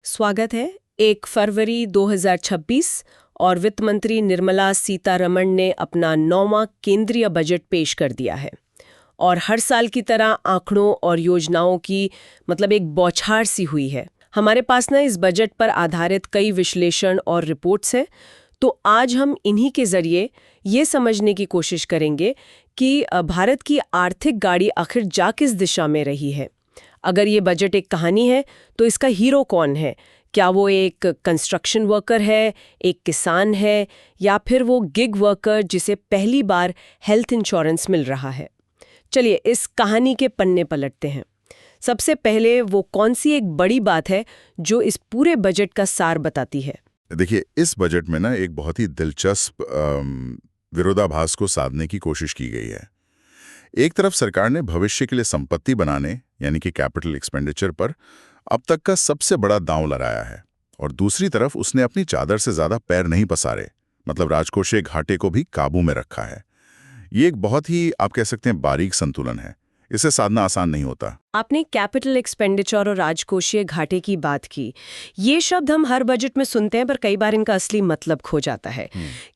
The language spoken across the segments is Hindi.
स्वागत है। 1 फरवरी 2026 और वित्त मंत्री निर्मला सीतारमण ने अपना 9वां केंद्रीय बजट पेश कर दिया है। और हर साल की तरह आंकड़ों और योजनाओं की एक बौछार सी हुई है। हमारे पास इस बजट पर आधारित कई विश्लेषण और रिपोर्ट्स हैं। तो आज हम इन्हीं के जरिए ये समझने की कोशिश करेंगे कि भारत की आर्थिक गाड़ी आखिर जा किस दिशा में रही है। अगर ये बजट एक कहानी है तो इसका हीरो कौन है? क्या वो एक कंस्ट्रक्शन वर्कर है, एक किसान है, या फिर वो गिग वर्कर जिसे पहली बार हेल्थ इंश्योरेंस मिल रहा है? चलिए इस कहानी के पन्ने पलटते हैं। सबसे पहले वो कौन सी एक बड़ी बात है जो इस पूरे बजट का सार बताती है? देखिए, इस बजट में एक बहुत ही दिलचस्प विरोधाभास को साधने की कोशिश की गई है। एक तरफ सरकार ने भविष्य के लिए संपत्ति बनाने यानी कि कैपिटल एक्सपेंडिचर पर अब तक का सबसे बड़ा दांव लगाया है, और दूसरी तरफ उसने अपनी चादर से ज्यादा पैर नहीं पसारे, राजकोषीय घाटे को भी काबू में रखा है। ये एक बहुत ही, आप कह सकते हैं, बारीक संतुलन है। इसे साधना आसान नहीं होता। आपने कैपिटल एक्सपेंडिचर और राजकोषीय घाटे की बात की। ये शब्द हम हर बजट में सुनते हैं, पर कई बार इनका असली मतलब खो जाता है।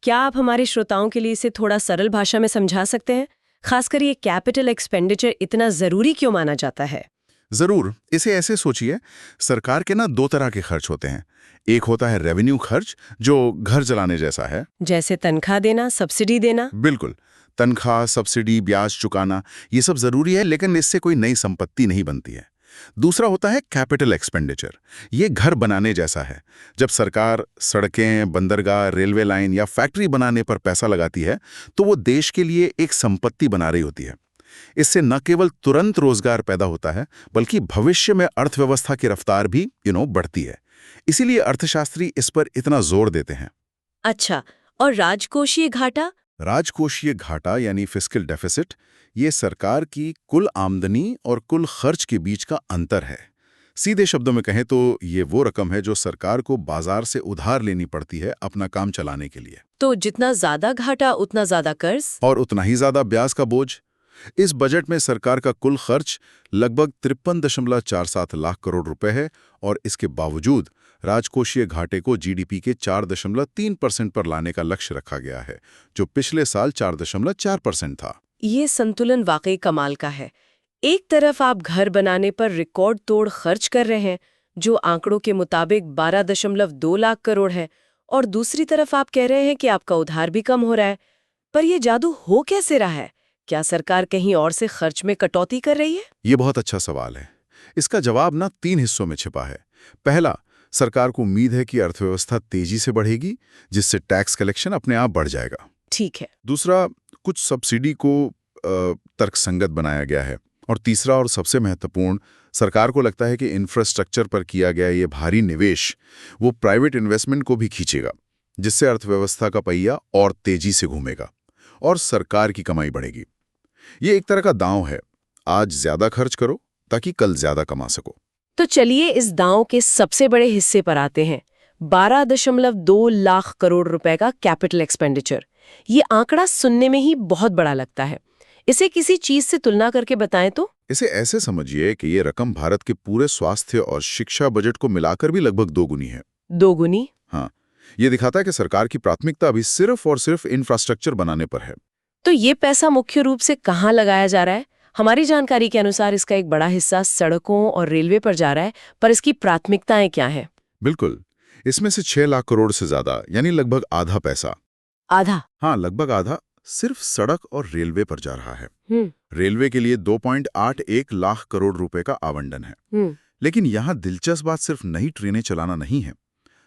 क्या आप हमारे श्रोताओं के लिए इसे थोड़ा सरल भाषा में समझा सकते हैं? खासकर ये कैपिटल एक्सपेंडिचर इतना जरूरी क्यों माना जाता है? जरूर। इसे ऐसे सोचिए, सरकार के 2 तरह के खर्च होते हैं। एक होता है रेवेन्यू खर्च, जो घर चलाने जैसा है, जैसे तनख्वाह देना, सब्सिडी देना। बिल्कुल, तनख्वाह, सब्सिडी, ब्याज चुकाना, ये सब जरूरी है, लेकिन इससे कोई नई संपत्ति नहीं बनती है। दूसरा होता है कैपिटल एक्सपेंडिचर। ये घर बनाने जैसा है। जब सरकार सड़कें, बंदरगाह, रेलवे लाइन या फैक्ट्री बनाने पर पैसा लगाती है तो वो देश के लिए एक संपत्ति बना रही होती है। इससे न केवल तुरंत रोजगार पैदा होता है, बल्कि भविष्य में अर्थव्यवस्था की रफ्तार भी बढ़ती है। इसीलिए अर्थशास्त्री इस पर इतना जोर देते हैं। अच्छा, और राजकोषीय घाटा? राजकोषीय घाटा यानी फिस्कल डेफिसिट, ये सरकार की कुल आमदनी और कुल खर्च के बीच का अंतर है। सीधे शब्दों में कहें तो ये वो रकम है जो सरकार को बाजार से उधार लेनी पड़ती है अपना काम चलाने के लिए। तो जितना ज्यादा घाटा उतना ज्यादा कर्ज और उतना ही ज्यादा ब्याज का बोझ। इस बजट में सरकार का कुल खर्च लगभग 53.47 लाख करोड़ रुपए है, और इसके बावजूद राजकोषीय घाटे को जीडीपी के 4.3% पर लाने का लक्ष्य रखा गया है, जो पिछले साल 4.4% था। ये संतुलन वाकई कमाल का है। एक तरफ आप घर बनाने पर रिकॉर्ड तोड़ खर्च कर रहे हैं, जो आंकड़ों के मुताबिक 12.2 लाख करोड़ है, और दूसरी तरफ आप कह रहे हैं कि आपका उधार भी कम हो रहा है। पर यह जादू हो कैसे रहा है? क्या सरकार कहीं और से खर्च में कटौती कर रही है? ये बहुत अच्छा सवाल है। इसका जवाब 3 हिस्सों में छिपा है। पहला, सरकार को उम्मीद है कि अर्थव्यवस्था तेजी से बढ़ेगी, जिससे टैक्स कलेक्शन अपने आप बढ़ जाएगा। ठीक है। दूसरा, कुछ सब्सिडी को तर्कसंगत बनाया गया है। और तीसरा और सबसे महत्वपूर्ण, सरकार को लगता है कि इंफ्रास्ट्रक्चर पर किया गया ये भारी निवेश वो प्राइवेट इन्वेस्टमेंट को भी खींचेगा, जिससे अर्थव्यवस्था का पहिया और तेजी से घूमेगा और सरकार की कमाई बढ़ेगी। ये एक तरह का दांव है, आज ज्यादा खर्च करो ताकि कल ज्यादा कमा सको। तो चलिए इस दांव के सबसे बड़े हिस्से पर आते हैं। 12.2 लाख करोड़ रुपए का कैपिटल एक्सपेंडिचर। ये आंकड़ा सुनने में ही बहुत बड़ा लगता है। इसे किसी चीज से तुलना करके बताएं तो? इसे ऐसे समझिए कि ये रकम भारत के पूरे स्वास्थ्य और शिक्षा बजट को मिलाकर भी लगभग 2 गुनी है। 2 गुनी? हाँ, ये दिखाता है कि सरकार की प्राथमिकता अभी सिर्फ और सिर्फ इंफ्रास्ट्रक्चर बनाने पर है। तो ये पैसा मुख्य रूप से कहाँ लगाया जा रहा है? हमारी जानकारी के अनुसार इसका एक बड़ा हिस्सा सड़कों और रेलवे पर जा रहा है, पर इसकी प्राथमिकताएं क्या हैं? बिल्कुल, इसमें से 6 लाख करोड़ से ज्यादा यानी लगभग आधा पैसा, आधा? हाँ, लगभग आधा सिर्फ सड़क और रेलवे पर जा रहा है। रेलवे के लिए 2.81 लाख करोड़ रुपए का आवंटन है। लेकिन यहाँ दिलचस्प बात सिर्फ नई ट्रेनें चलाना नहीं है।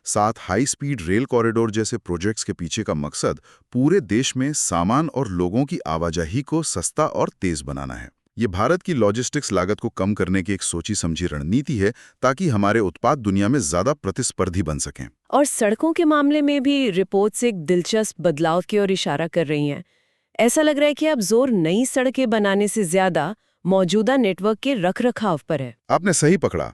साथ हाई स्पीड रेल कॉरिडोर जैसे प्रोजेक्ट्स के पीछे का मकसद पूरे देश में सामान और लोगों की आवाजाही को सस्ता और तेज बनाना है। ये भारत की लॉजिस्टिक्स लागत को कम करने की एक सोची समझी रणनीति है, ताकि हमारे उत्पाद दुनिया में ज्यादा प्रतिस्पर्धी बन सकें। और सड़कों के मामले में भी रिपोर्ट्स एक दिलचस्प बदलाव की ओर इशारा कर रही हैं। ऐसा लग रहा है कि अब जोर नई सड़कें बनाने से ज्यादा मौजूदा नेटवर्क के रखरखाव पर है। आपने सही पकड़ा।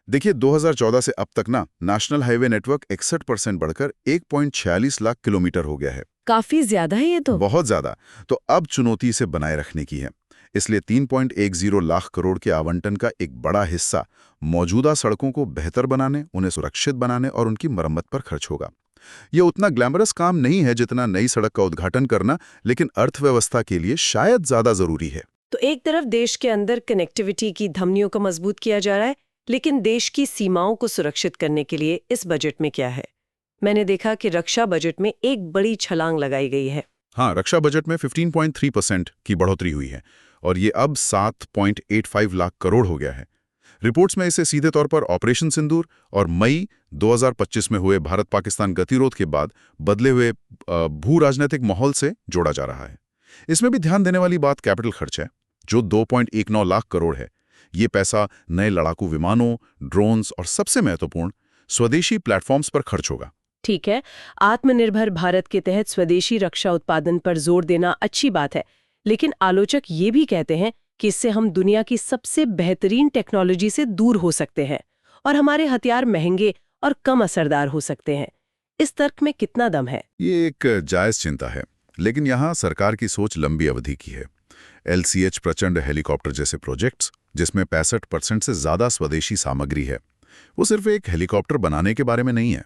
देखिए, 2014 से अब तक नेशनल हाईवे नेटवर्क 61% बढ़कर 1.46 लाख किलोमीटर हो गया है। काफी ज्यादा है ये तो। बहुत ज्यादा। तो अब चुनौती इसे बनाए रखने की है। इसलिए 3.10 लाख करोड़ के आवंटन का एक बड़ा हिस्सा मौजूदा सड़कों को बेहतर बनाने, उन्हें सुरक्षित बनाने और उनकी मरम्मत पर खर्च होगा। ये उतना ग्लैमरस काम नहीं है जितना नई सड़क का उद्घाटन करना, लेकिन अर्थव्यवस्था के लिए शायद ज्यादा जरूरी है। तो एक तरफ देश के अंदर कनेक्टिविटी की धमनियों को मजबूत किया जा रहा है, लेकिन देश की सीमाओं को सुरक्षित करने के लिए इस बजट में क्या है? मैंने देखा कि रक्षा बजट में एक बड़ी छलांग लगाई गई है। हाँ, रक्षा बजट में 15.3% की बढ़ोतरी हुई है और ये अब 7.85 लाख करोड़ हो गया है। रिपोर्ट्स में इसे सीधे तौर पर ऑपरेशन सिंदूर और मई 2025 में हुए भारत-पाकिस्तान गतिरोध के बाद बदले हुए भू राजनीतिक माहौल से जोड़ा जा रहा है। इसमें भी ध्यान देने वाली बात कैपिटल खर्च है, जो 2.19 लाख करोड़ है। ये पैसा नए लड़ाकू विमानों, ड्रोन्स और सबसे महत्वपूर्ण स्वदेशी प्लेटफॉर्म्स पर खर्च होगा। ठीक है, आत्मनिर्भर भारत के तहत स्वदेशी रक्षा उत्पादन पर जोर देना अच्छी बात है, लेकिन आलोचक ये भी कहते हैं कि इससे हम दुनिया की सबसे बेहतरीन टेक्नोलॉजी से दूर हो सकते हैं और हमारे हथियार महंगे और कम असरदार हो सकते हैं। इस तर्क में कितना दम है? ये एक जायज चिंता है, लेकिन यहाँ सरकार की सोच लंबी अवधि की है। LCH प्रचंड हेलीकॉप्टर जैसे प्रोजेक्ट्स, जिसमें 65% से ज्यादा स्वदेशी सामग्री है, वो सिर्फ एक हेलीकॉप्टर बनाने के बारे में नहीं है।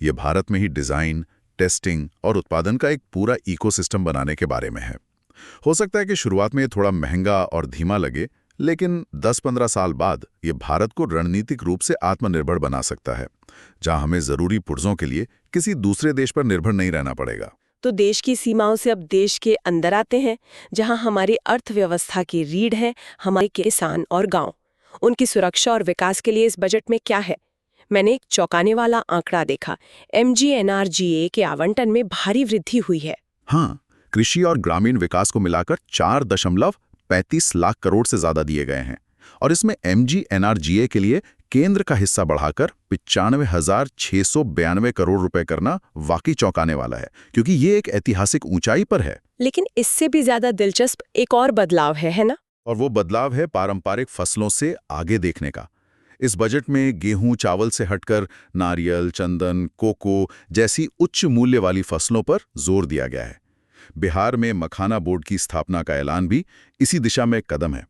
ये भारत में ही डिजाइन, टेस्टिंग और उत्पादन का एक पूरा इकोसिस्टम बनाने के बारे में है। हो सकता है कि शुरुआत में ये थोड़ा महंगा और धीमा लगे, लेकिन 10-15 साल बाद ये भारत को रणनीतिक रूप से आत्मनिर्भर बना सकता है, जहां हमें जरूरी पुर्जों के लिए किसी दूसरे देश पर निर्भर नहीं रहना पड़ेगा। तो देश की सीमाओं से अब देश के अंदर आते हैं, जहां हमारी अर्थव्यवस्था की रीढ़ है, हमारे किसान और गांव। उनकी सुरक्षा और विकास के लिए इस बजट में क्या है? मैंने एक चौंकाने वाला आंकड़ा देखा। MGNRGA के आवंटन में भारी वृद्धि हुई है। हाँ, कृषि और ग्रामीण विकास को मिलाकर 4.35 लाख करोड़ से ज्यादा दिए गए हैं और इसमें MGNRGA के लिए केंद्र का हिस्सा बढ़ाकर 95,692 करोड़ रुपए करना वाकई चौंकाने वाला है, क्योंकि ये एक ऐतिहासिक ऊंचाई पर है। लेकिन इससे भी ज्यादा दिलचस्प एक और बदलाव है ना? और वो बदलाव है पारंपरिक फसलों से आगे देखने का। इस बजट में गेहूं, चावल से हटकर नारियल, चंदन, कोको जैसी उच्च मूल्य वाली फसलों पर जोर दिया गया है। बिहार में मखाना बोर्ड की स्थापना का ऐलान भी इसी दिशा में एक कदम है।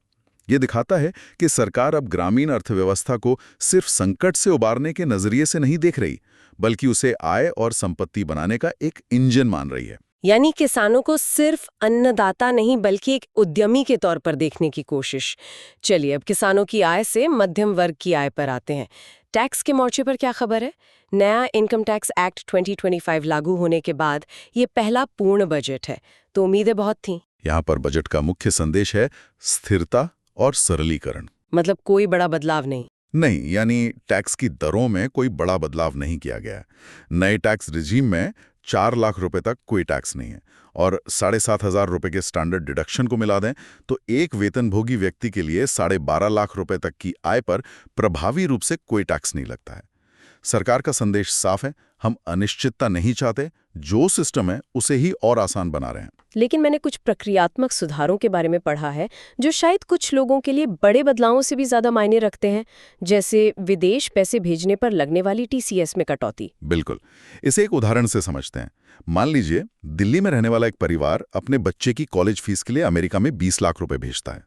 ये दिखाता है कि सरकार अब ग्रामीण अर्थव्यवस्था को सिर्फ संकट से उबारने के नजरिए से नहीं देख रही, बल्कि उसे आय और संपत्ति बनाने का एक इंजन मान रही है। यानी किसानों को सिर्फ अन्नदाता नहीं बल्कि एक उद्यमी के तौर पर देखने की कोशिश। चलिए अब किसानों की आय से मध्यम वर्ग की आय पर आते हैं। टैक्स के मोर्चे पर क्या खबर है? नया इनकम टैक्स एक्ट 2025 लागू होने के बाद ये पहला पूर्ण बजट है, तो उम्मीदें बहुत थीं। यहाँ पर बजट का मुख्य संदेश है स्थिरता और सरलीकरण। मतलब कोई बड़ा बदलाव नहीं? नहीं, यानी टैक्स की दरों में कोई बड़ा बदलाव नहीं किया गया है। नए टैक्स रिजीम में 4 लाख रुपए तक कोई टैक्स नहीं है और 7,500 रुपए के स्टैंडर्ड डिडक्शन को मिला दें तो एक वेतनभोगी व्यक्ति के लिए 12.5 लाख रुपए तक की आय पर प्रभावी रूप से कोई टैक्स नहीं लगता है। सरकार का संदेश साफ है, हम अनिश्चितता नहीं चाहते, जो सिस्टम है उसे ही और आसान बना रहे हैं। लेकिन मैंने कुछ प्रक्रियात्मक सुधारों के बारे में पढ़ा है जो शायद कुछ लोगों के लिए बड़े बदलावों से भी ज्यादा मायने रखते हैं, जैसे विदेश पैसे भेजने पर लगने वाली TCS में कटौती। बिल्कुल, इसे एक उदाहरण से समझते हैं। मान लीजिए दिल्ली में रहने वाला एक परिवार अपने बच्चे की कॉलेज फीस के लिए अमेरिका में 20 लाख रुपए भेजता है।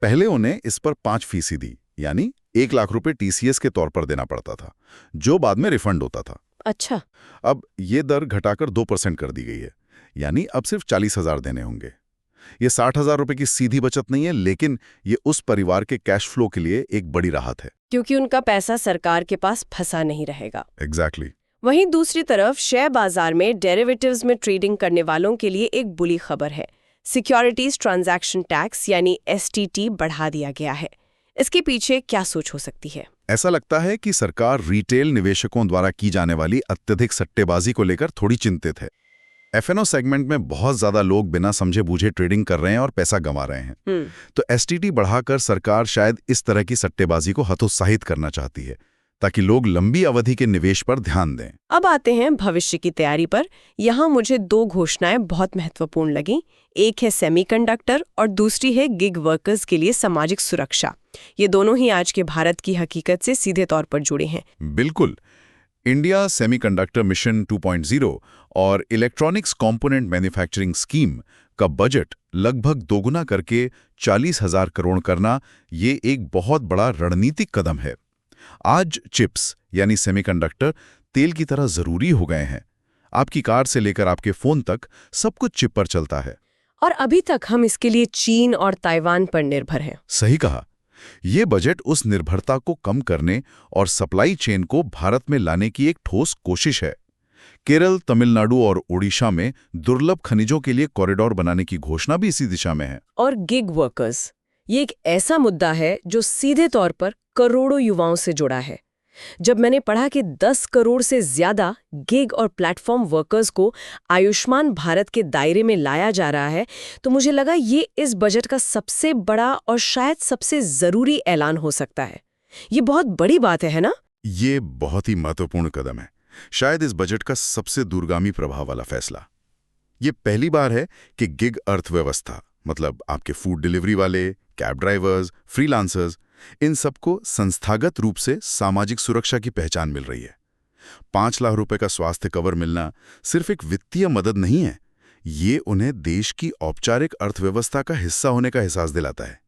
पहले उन्हें इस पर 5% यानी 1 लाख रुपए TCS के तौर पर देना पड़ता था, जो बाद में रिफंड होता था। अच्छा। अब ये दर घटाकर 2% कर दी गई है, यानी अब सिर्फ 40,000 देने होंगे। ये 60,000 रुपए की सीधी बचत नहीं है, लेकिन ये उस परिवार के कैश फ्लो के लिए एक बड़ी राहत है, क्योंकि उनका पैसा सरकार के पास फंसा नहीं रहेगा। एग्जैक्टली। वहीं दूसरी तरफ शेयर बाजार में डेरिवेटिव्स में ट्रेडिंग करने वालों के लिए एक बुरी खबर है। सिक्योरिटीज ट्रांजैक्शन टैक्स यानी STT बढ़ा दिया गया है। इसके पीछे क्या सोच हो सकती है? ऐसा लगता है कि सरकार रिटेल निवेशकों द्वारा की जाने वाली अत्यधिक सट्टेबाजी को लेकर थोड़ी चिंतित है। FNO सेगमेंट में बहुत ज्यादा लोग बिना समझे बूझे ट्रेडिंग कर रहे हैं और पैसा गंवा रहे हैं। तो STT बढ़ाकर सरकार शायद इस तरह की सट्टेबाजी को हतोत्साहित करना चाहती है, ताकि लोग लंबी अवधि के निवेश पर ध्यान दें। अब आते हैं भविष्य की तैयारी पर। यहाँ मुझे 2 घोषणाएं बहुत महत्वपूर्ण लगीं। एक है सेमीकंडक्टर और दूसरी है गिग वर्कर्स के लिए सामाजिक सुरक्षा। ये दोनों ही आज के भारत की हकीकत से सीधे तौर पर जुड़े हैं। बिल्कुल। इंडिया सेमीकंडक्टर मिशन 2.0 और इलेक्ट्रॉनिक्स कंपोनेंट मैन्युफैक्चरिंग स्कीम का बजट लगभग दोगुना करके 40,000 करोड़ करना ये एक बहुत बड़ा रणनीतिक कदम है। आज चिप्स यानी सेमीकंडक्टर तेल की तरह जरूरी हो गए हैं। आपकी कार से लेकर आपके फोन तक सब कुछ चिप पर चलता है। और अभी तक हम इसके लिए चीन और ताइवान पर निर्भर हैं। सही कहा। ये बजट उस निर्भरता को कम करने और सप्लाई चेन को भारत में लाने की एक ठोस कोशिश है। केरल, तमिलनाडु और ओडिशा में दुर्लभ खनिजों के लिए कॉरिडोर बनाने की घोषणा भी इसी दिशा में है। और गिग वर्कर्स, ये एक ऐसा मुद्दा है जो सीधे तौर पर करोड़ों युवाओं से जुड़ा है। जब मैंने पढ़ा कि 10 करोड़ से ज्यादा गिग और प्लेटफॉर्म वर्कर्स को आयुष्मान भारत के दायरे में लाया जा रहा है, तो मुझे लगा ये इस बजट का सबसे बड़ा और शायद सबसे जरूरी ऐलान हो सकता है। ये बहुत बड़ी बात है ना? ये बहुत ही महत्वपूर्ण कदम है, शायद इस बजट का सबसे दूरगामी प्रभाव वाला फैसला। ये पहली बार है कि गिग अर्थव्यवस्था, मतलब आपके फूड डिलीवरी वाले, कैब ड्राइवर्स, फ्रीलांसर्स, इन सबको संस्थागत रूप से सामाजिक सुरक्षा की पहचान मिल रही है। 5 लाख रुपए का स्वास्थ्य कवर मिलना सिर्फ एक वित्तीय मदद नहीं है, ये उन्हें देश की औपचारिक अर्थव्यवस्था का हिस्सा होने का एहसास दिलाता है।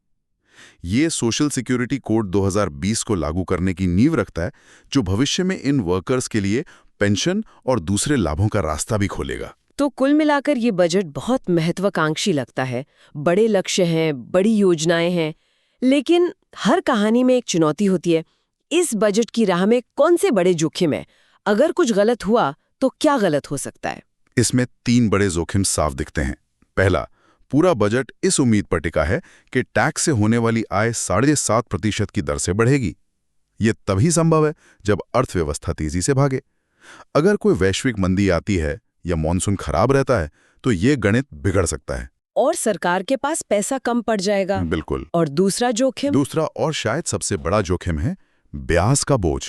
ये सोशल सिक्योरिटी कोड 2020 को लागू करने की नींव रखता है, जो भविष्य में इन वर्कर्स के लिए पेंशन और दूसरे लाभों का रास्ता भी खोलेगा। तो कुल मिलाकर ये बजट बहुत महत्वाकांक्षी लगता है। बड़े लक्ष्य हैं, बड़ी योजनाएं हैं, लेकिन हर कहानी में एक चुनौती होती है। इस बजट की राह में कौन से बड़े जोखिम हैं? अगर कुछ गलत हुआ तो क्या गलत हो सकता है? इसमें 3 बड़े जोखिम साफ दिखते हैं। पहला, पूरा बजट इस उम्मीद पर टिका है कि टैक्स से होने वाली आय 7.5% की दर से बढ़ेगी। ये तभी संभव है जब अर्थव्यवस्था तेजी से भागे। अगर कोई वैश्विक मंदी आती है या मॉनसून खराब रहता है, तो ये गणित बिगड़ सकता है और सरकार के पास पैसा कम पड़ जाएगा। बिल्कुल। और दूसरा और शायद सबसे बड़ा जोखिम है ब्याज का बोझ।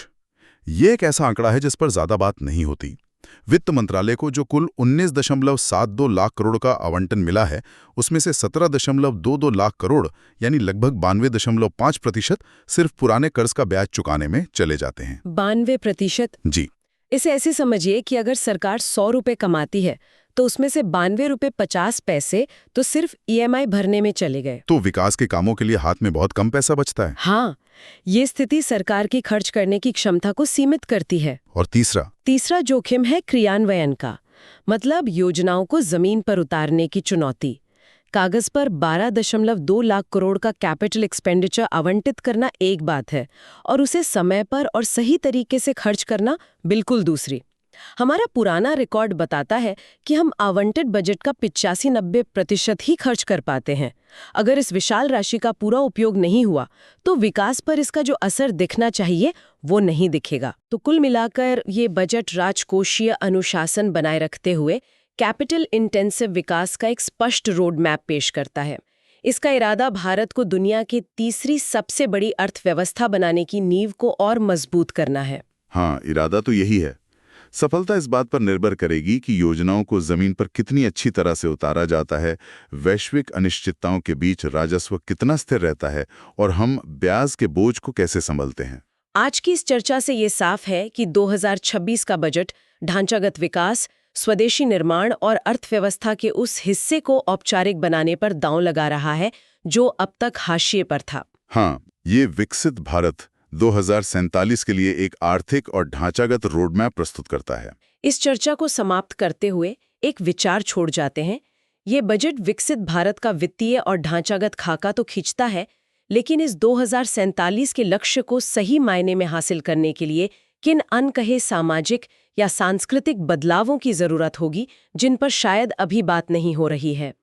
ये एक ऐसा आंकड़ा है जिस पर ज्यादा बात नहीं होती। वित्त मंत्रालय को जो कुल 19.72 लाख करोड़ का आवंटन मिला है, उसमें से 17.22 लाख करोड़ यानी लगभग 92.5% सिर्फ पुराने कर्ज का ब्याज चुकाने में चले जाते हैं। 92%? जी। इसे ऐसे समझिए कि अगर सरकार 100 रुपए कमाती है तो उसमें से 92 रुपए 50 पैसे तो सिर्फ EMI भरने में चले गए। तो विकास के कामों के लिए हाथ में बहुत कम पैसा बचता है। हाँ, ये स्थिति सरकार की खर्च करने की क्षमता को सीमित करती है। और तीसरा जोखिम है क्रियान्वयन का, मतलब योजनाओं को जमीन पर उतारने की चुनौती। कागज पर 12.2 लाख करोड़ का कैपिटल एक्सपेंडिचर आवंटित करना एक बात है, और उसे समय पर और सही तरीके से खर्च करना बिल्कुल दूसरी। हमारा पुराना रिकॉर्ड बताता है कि हम आवंटित बजट का 85-90% ही खर्च कर पाते हैं। अगर इस विशाल राशि का पूरा उपयोग नहीं हुआ तो विकास पर इसका जो असर दिखना चाहिए वो नहीं दिखेगा। तो कुल मिलाकर ये बजट राजकोषीय अनुशासन बनाए रखते हुए कैपिटल इंटेंसिव विकास का एक स्पष्ट रोड मैप पेश करता है। इसका इरादा भारत को दुनिया की तीसरी सबसे बड़ी अर्थव्यवस्था बनाने की नींव को और मजबूत करना है। हाँ, इरादा तो यही है। सफलता इस बात पर निर्भर करेगी कि योजनाओं को जमीन पर कितनी अच्छी तरह से उतारा जाता है, वैश्विक अनिश्चितताओं के बीच राजस्व कितना स्थिर रहता है और हम ब्याज के बोझ को कैसे संभालते हैं। आज की इस चर्चा से ये साफ है कि 2026 का बजट ढांचागत विकास, स्वदेशी निर्माण और अर्थव्यवस्था के उस हिस्से को औपचारिक बनाने पर दांव लगा रहा है जो अब तक हाशिए पर था। हाँ, ये विकसित भारत 2047 के लिए एक आर्थिक और ढांचागत रोडमैप प्रस्तुत करता है। इस चर्चा को समाप्त करते हुए एक विचार छोड़ जाते हैं। ये बजट विकसित भारत का वित्तीय और ढांचागत खाका तो खींचता है, लेकिन इस 2047 के लक्ष्य को सही मायने में हासिल करने के लिए किन अनकहे सामाजिक या सांस्कृतिक बदलावों की जरूरत होगी, जिन पर शायद अभी बात नहीं हो रही है।